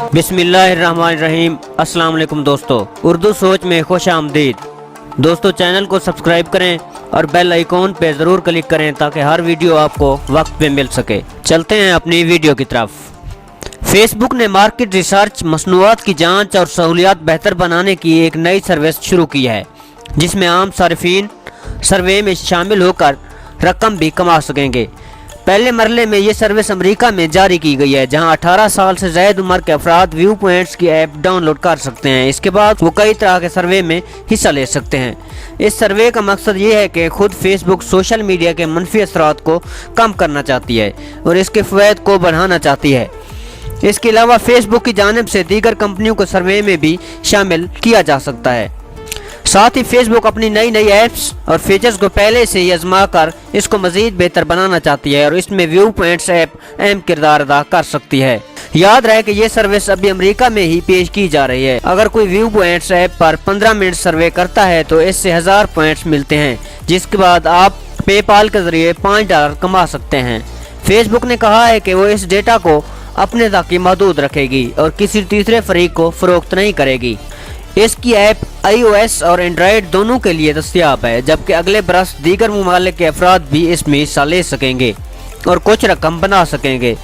बिस्मिल्लाहिर्रहमानिर्रहीम। अस्सलाम वालेकुम दोस्तों, उर्दू सोच में खुश आमदीद। दोस्तों, चैनल को सब्सक्राइब करें और बेल आइकॉन पे ज़रूर क्लिक करें ताकि हर वीडियो आपको वक्त पे मिल सके। चलते हैं अपनी वीडियो की तरफ। फेसबुक ने मार्केट रिसर्च, मसनूआत की जांच और सहूलियात बेहतर बनाने की एक नई सर्विस शुरू की है, जिसमें आम सार्फिन सर्वे में शामिल होकर रकम भी कमा सकेंगे। पहले मरले में ये सर्विस अमेरिका में जारी की गई है, जहां 18 साल से ज़ायद उम्र के अफराद व्यू पॉइंट्स की ऐप डाउनलोड कर सकते हैं। इसके बाद वो कई तरह के सर्वे में हिस्सा ले सकते हैं। इस सर्वे का मकसद ये है कि खुद फेसबुक सोशल मीडिया के मनफी असरात को कम करना चाहती है और इसके फ़वाइद को बढ़ाना चाहती है। इसके अलावा फेसबुक की जानिब से दीगर कंपनियों को सर्वे में भी शामिल किया जा सकता है। साथ ही फेसबुक अपनी नई ऐप्स और फीचर्स को पहले से ही आजमा कर इसको मजीद बेहतर बनाना चाहती है और इसमें व्यू पॉइंट्स ऐप अहम किरदार अदा कर सकती है। याद रहे कि ये सर्विस अभी अमेरिका में ही पेश की जा रही है। अगर कोई व्यू पॉइंट्स ऐप पर 15 मिनट सर्वे करता है तो इससे 1000 पॉइंट्स मिलते हैं, जिसके बाद आप पेपाल के जरिए $5 कमा सकते हैं। फेसबुक ने कहा है कि वो इस डेटा को अपने तक ही महदूद रखेगी और किसी तीसरे फरीक को फरोख्त नहीं करेगी। इसकी ऐप iOS और एंड्रॉयड दोनों के लिए दस्तयाब है, जबकि अगले बरस दीगर ममालिक के अफराद भी इसमें हिस्सा ले सकेंगे और कुछ रकम बना सकेंगे।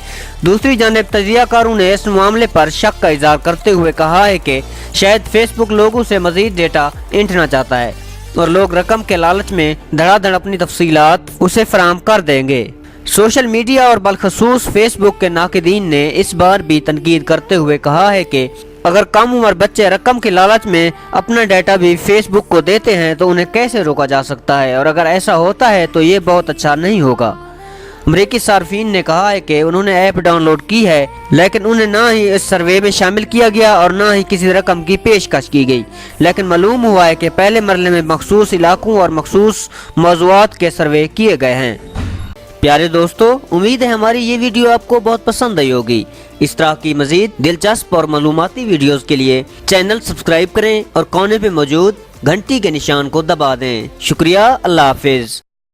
दूसरी जानिब तजियाकारों ने इस मामले पर शक का इजहार करते हुए कहा है कि शायद फेसबुक लोगों से मजीद डेटा ऐंठना चाहता है और लोग रकम के लालच में धड़ाधड़ अपनी तफसीलात उसे फराहम कर देंगे। सोशल मीडिया और बलखसूस फेसबुक के नाक़िदीन ने इस बार भी तनकीद करते हुए कहा है कि अगर कम उम्र बच्चे रकम के लालच में अपना डाटा भी फेसबुक को देते हैं तो उन्हें कैसे रोका जा सकता है, और अगर ऐसा होता है तो ये बहुत अच्छा नहीं होगा। अमरीकी सार्फिन ने कहा है कि उन्होंने ऐप डाउनलोड की है, लेकिन उन्हें ना ही इस सर्वे में शामिल किया गया और ना ही किसी रकम की पेशकश की गई। लेकिन मालूम हुआ है कि पहले मरले में मखसूस इलाकों और मखसूस मौज़ूआत के सर्वे किए गए हैं। प्यारे दोस्तों, उम्मीद है हमारी ये वीडियो आपको बहुत पसंद आई होगी। इस तरह की मजीद दिलचस्प और मालूमाती वीडियोस के लिए चैनल सब्सक्राइब करें और कोने पे मौजूद घंटी के निशान को दबा दें। शुक्रिया। अल्लाह हाफिज।